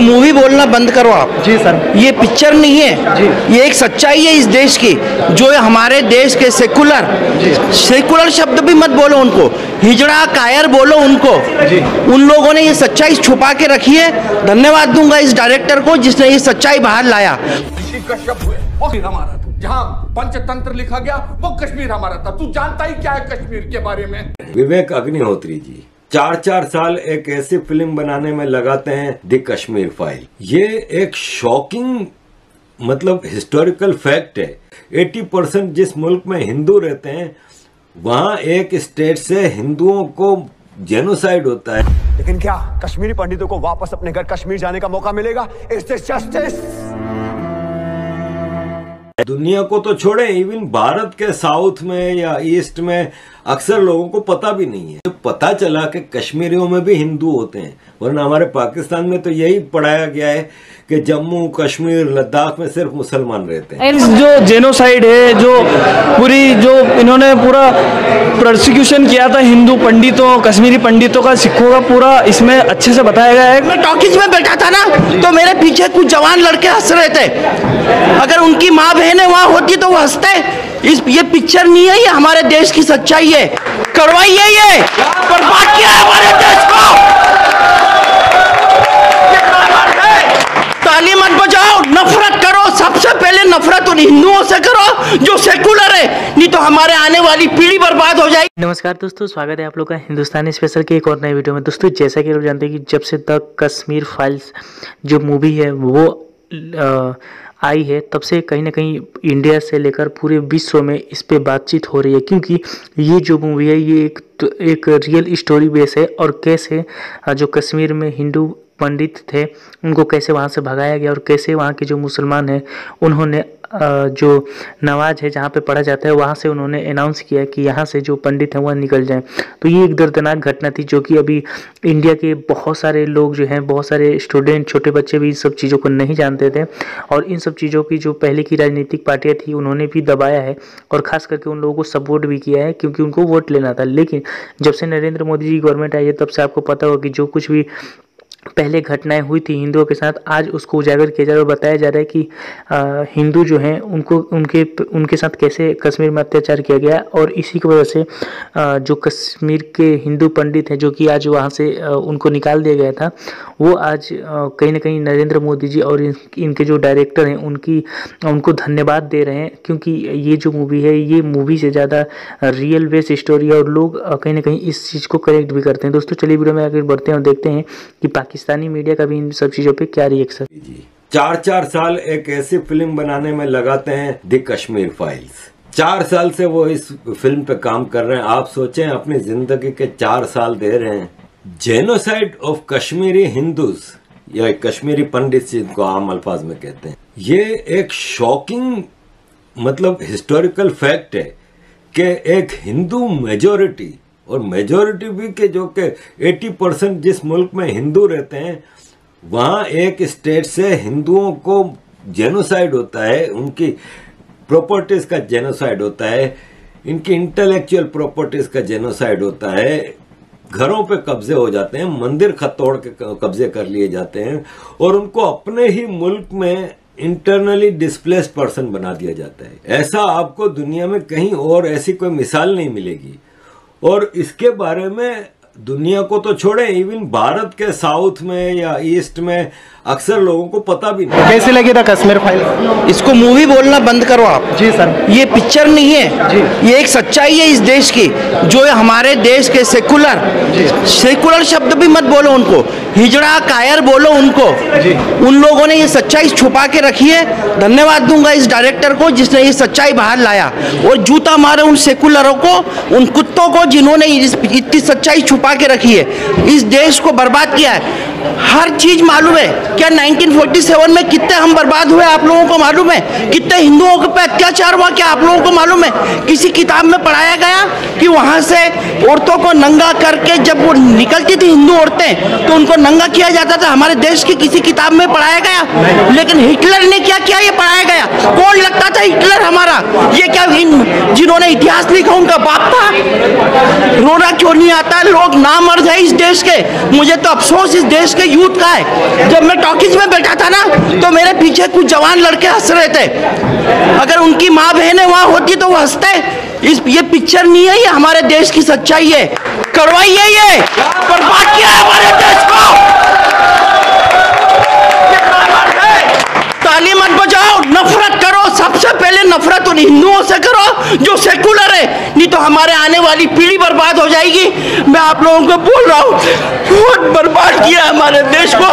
Movie बोलना बंद करो आप। जी सर। ये पिक्चर नहीं है जी। ये एक सच्चाई है इस देश की, जो हमारे देश के सेकुलर शब्द भी मत बोलो उनको, हिजड़ा कायर बोलो उनको जी। उन लोगों ने ये सच्चाई छुपा के रखी है। धन्यवाद दूंगा इस डायरेक्टर को जिसने ये सच्चाई बाहर लाया। जहाँ पंचतंत्र लिखा गया वो कश्मीर हमारा था। तू जानता ही क्या है कश्मीर के बारे में? विवेक अग्निहोत्री जी 4 साल एक ऐसी फिल्म बनाने में लगाते हैं, द कश्मीर फाइल। ये एक शॉकिंग मतलब हिस्टोरिकल फैक्ट है। 80% जिस मुल्क में हिंदू रहते हैं वहाँ एक स्टेट से हिंदुओं को जेनोसाइड होता है। लेकिन क्या कश्मीरी पंडितों को वापस अपने घर कश्मीर जाने का मौका मिलेगा? Is this justice? दुनिया को तो छोड़े, इवन भारत के साउथ में या ईस्ट में अक्सर लोगों को पता भी नहीं है। तो पता चला कि कश्मीरियों में भी हिंदू होते हैं, वरना हमारे पाकिस्तान में तो यही पढ़ाया गया है कि जम्मू कश्मीर लद्दाख में सिर्फ मुसलमान रहते हैं। जो जेनोसाइड है, जो इन्होंने पूरा प्रोसिक्यूशन किया था हिंदू पंडितों, कश्मीरी पंडितों का, सिखों का, पूरा इसमें अच्छे से बताया गया है। मैं टॉकीज में बैठा था ना, तो मेरे पीछे कुछ जवान लड़के हंस रहे थे। अगर उनकी माँ बहनें वहां होती तो वो हंसते। ये पिक्चर नहीं है, ये हमारे देश की सच्चाई है। करवाइए, ये बर्बाद किया है हमारे देश को। ताली मत बजाओ, नफरत करो। सबसे पहले नफरत उन हिंदुओं से करो जो सेकुलर है, नहीं तो हमारे आने वाली पीढ़ी बर्बाद हो जाएगी। नमस्कार दोस्तों, स्वागत है आप लोग का हिंदुस्तानी स्पेशल के एक और नए वीडियो में। दोस्तों जैसा कि लोग जानते हैं कि जब से द कश्मीर फाइल्स जो मूवी है वो आई है, तब से कहीं ना कहीं इंडिया से लेकर पूरे विश्व में इस पे बातचीत हो रही है, क्योंकि ये जो मूवी है ये एक रियल स्टोरी बेस है। और कैसे जो कश्मीर में हिंदू पंडित थे उनको कैसे वहाँ से भगाया गया, और कैसे वहाँ के जो मुसलमान हैं उन्होंने जो नमाज है जहाँ पे पढ़ा जाता है वहाँ से उन्होंने अनाउंस किया कि यहाँ से जो पंडित हैं वह निकल जाएं। तो ये एक दर्दनाक घटना थी, जो कि अभी इंडिया के बहुत सारे लोग जो हैं, बहुत सारे स्टूडेंट, छोटे बच्चे भी इन सब चीज़ों को नहीं जानते थे। और इन सब चीज़ों की जो पहले की राजनीतिक पार्टियाँ थी उन्होंने भी दबाया है, और ख़ास करके उन लोगों को सपोर्ट भी किया है, क्योंकि उनको वोट लेना था। लेकिन जब से नरेंद्र मोदी जी गवर्नमेंट आई है, तब से आपको पता होगा कि जो कुछ भी पहले घटनाएं हुई थी हिंदुओं के साथ, आज उसको उजागर किया जा रहा है और बताया जा रहा है कि हिंदू जो हैं उनको उनके साथ कैसे कश्मीर में अत्याचार किया गया। और इसी की वजह से जो कश्मीर के हिंदू पंडित हैं, जो कि आज वहाँ से उनको निकाल दिया गया था, वो आज कहीं ना कहीं नरेंद्र मोदी जी और इनके जो डायरेक्टर हैं उनको धन्यवाद दे रहे हैं, क्योंकि ये जो मूवी है ये मूवी से ज़्यादा रियल बेस स्टोरी है, और लोग कहीं ना कहीं इस चीज़ को करेक्ट भी करते हैं। दोस्तों चलिए वीडियो में आगे बढ़ते हैं और देखते हैं कि पाकिस्तानी मीडिया का भी इन सब चीजों पे क्या रिएक्शन। 4 साल एक ऐसी फिल्म बनाने में लगाते हैं, द कश्मीर फाइल्स। 4 साल से वो इस फिल्म पे काम कर रहे हैं। आप सोचें, अपनी जिंदगी के 4 साल दे रहे हैं। जेनोसाइड ऑफ कश्मीरी हिंदूज या कश्मीरी पंडित जिनको आम अल्फाज में कहते हैं, ये एक शॉकिंग मतलब हिस्टोरिकल फैक्ट है कि एक हिंदू मेजोरिटी, और मेजोरिटी भी के जो कि 80% जिस मुल्क में हिंदू रहते हैं वहाँ एक स्टेट से हिंदुओं को जेनोसाइड होता है, उनकी प्रॉपर्टीज का जेनोसाइड होता है, इनकी इंटेलेक्चुअल प्रॉपर्टीज का जेनोसाइड होता है, घरों पे कब्जे हो जाते हैं, मंदिर खतोड़ के कब्जे कर लिए जाते हैं, और उनको अपने ही मुल्क में इंटरनली डिस्प्लेस्ड पर्सन बना दिया जाता है। ऐसा आपको दुनिया में कहीं और ऐसी कोई मिसाल नहीं मिलेगी। और इसके बारे में दुनिया को तो छोड़े, इवन भारत के साउथ में या ईस्ट में अक्सर लोगों को पता भी नहीं। कैसे लगी था कश्मीर फाइल? इसको मूवी बोलना बंद करो आप। जी सर। ये पिक्चर नहीं है जी। ये एक सच्चाई है इस देश की, जो हमारे देश के सेकुलर शब्द भी मत बोलो उनको, हिजड़ा कायर बोलो उनको जी। उन लोगों ने ये सच्चाई छुपा के रखी है। धन्यवाद दूंगा इस डायरेक्टर को जिसने ये सच्चाई बाहर लाया, और जूता मारे उन सेकुलरों को, उन कुत्तों को जिन्होंने इतनी सच्चाई छुपा के रखी है, इस देश को बर्बाद किया है। हर चीज मालूम है क्या? 1947 में कितने हम बर्बाद हुए आप लोगों को मालूम है? कितने हिंदुओं के पे अत्याचार हुआ क्या आप लोगों को मालूम है? किसी किताब में पढ़ाया गया कि वहां से औरतों को नंगा करके जब वो निकलती थी हिंदू औरतें तो उनको नंगा किया जाता था? हमारे देश की किसी किताब में पढ़ाया गया? लेकिन हिटलर ने क्या किया ये पढ़ाया गया? कौन लगता था हिटलर हमारा? ये क्या जिन्होंने इतिहास लिखा उनका बाप था? रोना क्यों नहीं आता? लोग ना मर जाए इस देश के। मुझे तो अफसोस इस देश देश के यूथ का है। जब मैं टॉकीज में बैठा था ना तो मेरे पीछे कुछ जवान लड़के हंस रहे थे। अगर उनकी माँ बहनें वहां होती तो वो हंसते। ये पिक्चर नहीं है, ये हमारे देश की सच्चाई है। कड़वाई है, ये बर्बाद किया है हमारे देश को। ताली मत बजाओ, नफरत करो। सबसे पहले नफरत उन हिंदुओं से करो जो सेकुलर है, नहीं तो हमारे आने वाली पीढ़ी बर्बाद हो जाएगी। मैं आप लोगों को बोल रहा हूँ, बहुत बर्बाद किया हमारे देश को,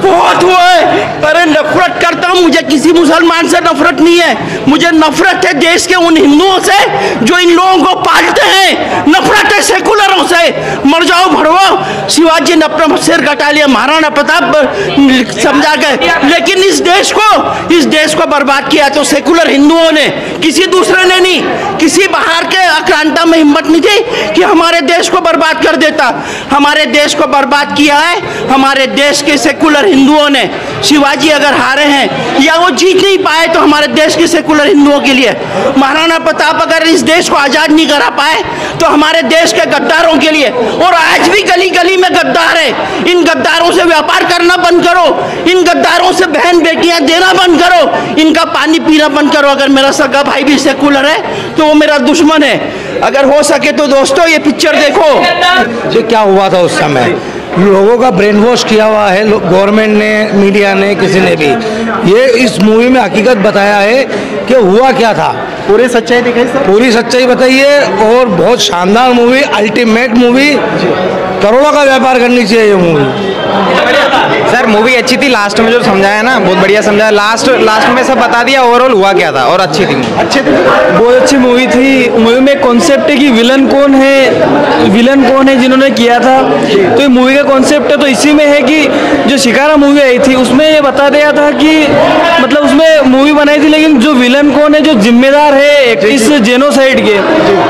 बहुत हुआ है। अरे नफरत करता हूँ, मुझे किसी मुसलमान से नफरत नहीं है, मुझे नफरत है देश के उन हिंदुओं से जो इन लोगों को पालते हैं। नफरत है सेकुलरों से। मर जाओ भड़वो। शिवाजी ने अपना सिर कटा लिया, महाराणा प्रताप समझा के, लेकिन इस देश को बर्बाद किया तो सेकुलर हिंदुओं ने, किसी दूसरे ने नहीं। किसी बाहर के आक्रांता में हिम्मत नहीं थी कि हमारे देश को बर्बाद कर देता। हमारे देश को बर्बाद किया है हमारे देश के सेकुलर हिंदुओं ने। शिवाजी अगर हारे हैं या वो जीत नहीं पाए तो हमारे देश के सेकुलर हिंदुओं के लिए। महाराणा प्रताप अगर इस देश को आजाद नहीं करा पाए तो हमारे देश के गद्दारों के लिए। और आज भी गली गली में गद्दार है। इन गद्दारों से व्यापार करना बंद करो, इन गद्दारों से बहन बेटियां देना बंद करो, इनका पानी पीना बंद करो। अगर मेरा सगा भाई भी सेकुलर है तो वो मेरा दुश्मन है। अगर हो सके तो दोस्तों ये पिक्चर देखो। ये क्या हुआ था उस समय, लोगों का ब्रेन वॉश किया हुआ है गवर्नमेंट ने, मीडिया ने, किसी ने भी। ये इस मूवी में हकीकत बताया है कि हुआ क्या था, पूरी सच्चाई दिखाई सर, पूरी सच्चाई बताइए। और बहुत शानदार मूवी, अल्टीमेट मूवी, करोड़ों का व्यापार करनी चाहिए ये मूवी। सर मूवी अच्छी थी, लास्ट में जो समझाया ना बहुत बढ़िया समझाया। लास्ट में सब बता दिया ओवरऑल हुआ क्या था, और अच्छी थी, अच्छी थी, बहुत अच्छी मूवी थी। मूवी में कॉन्सेप्ट है कि विलन कौन है जिन्होंने किया था। तो ये मूवी का कॉन्सेप्ट है तो इसी में है कि जो शिकारा मूवी आई थी उसमें ये बता दिया था कि मतलब उसमें मूवी बनाई थी, लेकिन जो विलन कौन है, जो जिम्मेदार है इस जेनोसाइड के,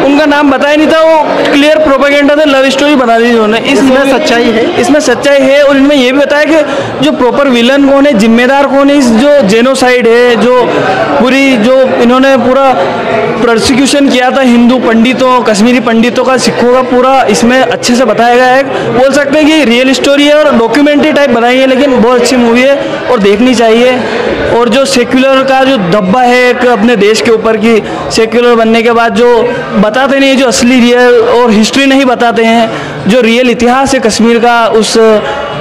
उनका नाम बताया नहीं था। वो क्लियर प्रोपेगेंडा था, लव स्टोरी बना दी उन्होंने। इसमें सच्चाई है और इनमें ये भी बताया कि जो प्रॉपर विलन कौन है, जिम्मेदार कौन है इस जो जेनोसाइड है, जो इन्होंने पूरा प्रोसिक्यूशन किया था हिंदू पंडितों, कश्मीरी पंडितों का, सिखों का, पूरा इसमें अच्छे से बताया गया है। बोल सकते हैं कि रियल स्टोरी है और डॉक्यूमेंट्री टाइप बनाई है, लेकिन बहुत अच्छी मूवी है और देखनी चाहिए। और जो सेक्युलर का जो दब्बा है एक अपने देश के ऊपर की, सेक्युलर बनने के बाद जो बताते नहीं है, जो असली रियल और हिस्ट्री नहीं बताते हैं, जो रियल इतिहास है कश्मीर का, उस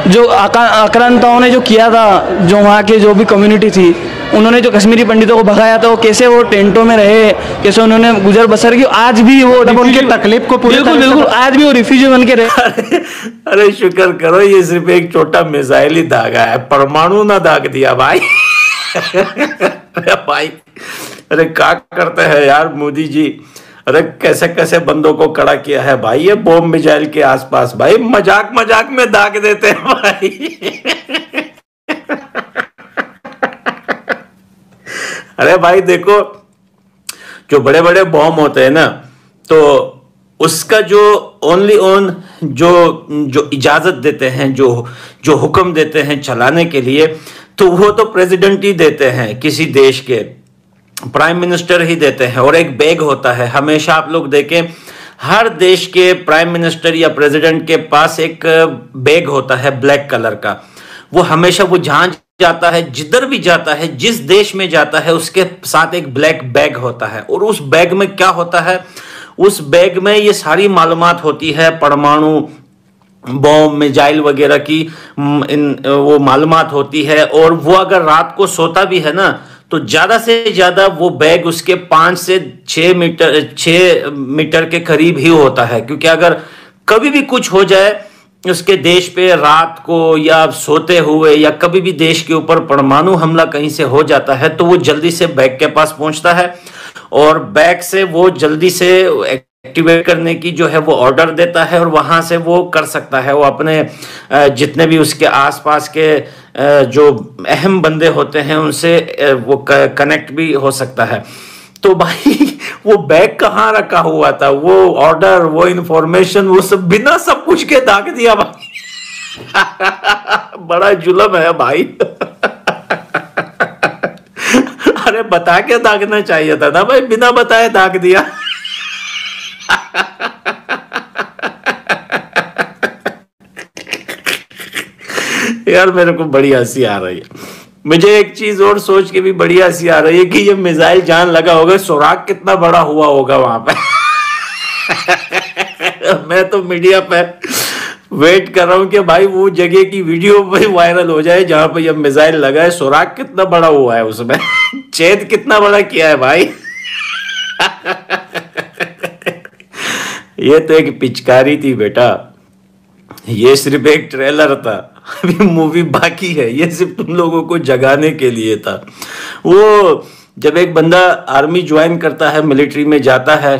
जो आक्रांताओं ने जो किया था, जो वहाँ के जो भी कम्युनिटी थी, उन्होंने जो कश्मीरी पंडितों को भगाया था, वो कैसे वो टेंटों में रहे, कैसे उन्होंने गुजर बसर की। आज भी वो उनकी तकलीफ को बिल्कुल आज भी वो रिफ्यूजी बन के रहे। अरे शुक्र करो ये सिर्फ एक छोटा मिसाइल ही दागा है, परमाणु ना दाग दिया भाई। अरे भाई, अरे क्या करते हैं यार मोदी जी। अरे कैसे कैसे बंदों को खड़ा किया है भाई ये बॉम्ब मिसाइल के आसपास। भाई मजाक में दाग देते हैं भाई। अरे भाई देखो, जो बड़े बड़े बॉम्ब होते हैं ना, तो उसका जो जो इजाजत देते हैं, जो हुक्म देते हैं चलाने के लिए, तो वो तो प्रेसिडेंट ही देते हैं, किसी देश के प्राइम मिनिस्टर ही देते हैं। और एक बैग होता है, हमेशा आप लोग देखें हर देश के प्राइम मिनिस्टर या प्रेसिडेंट के पास एक बैग होता है ब्लैक कलर का। वो हमेशा वो जहां जाता है, जिधर भी जाता है, जिस देश में जाता है, उसके साथ एक ब्लैक बैग होता है। और उस बैग में क्या होता है, उस बैग में ये सारी मालूमात होती है, परमाणु बॉम्ब मिसाइल वगैरह की वो मालूमात होती है। और वो अगर रात को सोता भी है ना, तो ज्यादा से ज्यादा वो बैग उसके 5 से 6 मीटर के करीब ही होता है। क्योंकि अगर कभी भी कुछ हो जाए उसके देश पे रात को, या सोते हुए, या कभी भी देश के ऊपर परमाणु हमला कहीं से हो जाता है, तो वो जल्दी से बैग के पास पहुंचता है और बैग से वो जल्दी से एक्टिवेट करने की जो है वो ऑर्डर देता है, और वहां से वो कर सकता है। वो अपने जितने भी उसके आसपास के जो अहम बंदे होते हैं उनसे वो कनेक्ट भी हो सकता है। तो भाई वो बैग कहाँ रखा हुआ था, वो ऑर्डर, वो इंफॉर्मेशन, वो सब बिना सब कुछ के दाग दिया भाई। बड़ा जुल्म है भाई। अरे बता के दागना चाहिए था ना भाई, बिना बताए दाग दिया। यार मेरे को बड़ी हंसी आ रही है। मुझे एक चीज और सोच के भी बड़ी हंसी आ रही है कि ये मिसाइल जहां लगा होगा सुराग कितना बड़ा हुआ होगा वहां पे। मैं तो मीडिया पे वेट कर रहा हूं कि भाई वो जगह की वीडियो वायरल हो जाए जहां पे ये मिसाइल लगा है, सुराग कितना बड़ा हुआ है उसमें, छेद कितना बड़ा किया है भाई। ये तो एक पिचकारी थी बेटा, ये सिर्फ एक ट्रेलर था, अभी मूवी बाकी है। ये सिर्फ तुम लोगों को जगाने के लिए था। वो जब एक बंदा आर्मी ज्वाइन करता है, मिलिट्री में जाता है,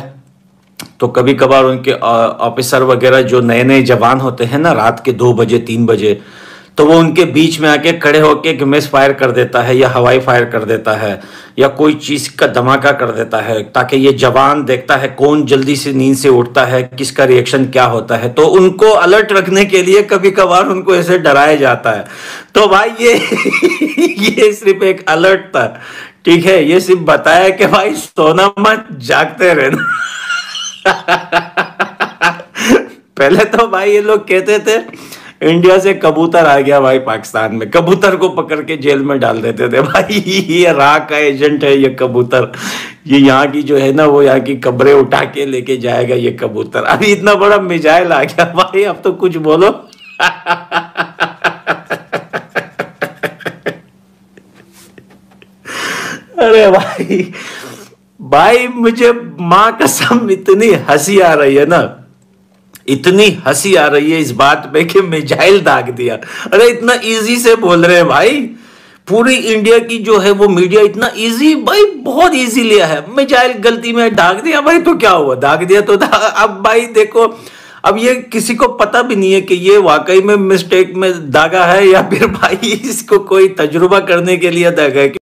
तो कभी कभार उनके ऑफिसर वगैरह जो नए नए जवान होते हैं ना, रात के 2 बजे 3 बजे, तो वो उनके बीच में आके खड़े होके मिस फायर कर देता है या हवाई फायर कर देता है या कोई चीज का धमाका कर देता है, ताकि ये जवान देखता है कौन जल्दी से नींद से उठता है, किसका रिएक्शन क्या होता है। तो उनको अलर्ट रखने के लिए कभी कभार उनको ऐसे डराया जाता है। तो भाई ये सिर्फ एक अलर्ट था, ठीक है, ये सिर्फ बताया कि भाई सोना मत, जागते रहना। पहले तो भाई ये लोग कहते थे इंडिया से कबूतर आ गया भाई पाकिस्तान में, कबूतर को पकड़ के जेल में डाल देते थे भाई, ये राह का एजेंट है ये कबूतर, ये यहाँ की जो है ना वो यहाँ की कब्रें उठा के लेके जाएगा ये कबूतर। अभी इतना बड़ा मिसाइल आ गया भाई, अब तो कुछ बोलो। अरे भाई मुझे माँ कसम इतनी हंसी आ रही है ना, इतनी हंसी आ रही है इस बात पे कि मिसाइल दाग दिया। अरे इतना इजी से बोल रहे हैं भाई, पूरी इंडिया की जो है वो मीडिया इतना इजी भाई, बहुत इजी लिया है। मिसाइल गलती में दाग दिया भाई, तो क्या हुआ, दाग दिया तो अब भाई देखो, अब ये किसी को पता भी नहीं है कि ये वाकई में मिस्टेक में दागा है या फिर भाई इसको कोई तजुर्बा करने के लिए दागा है।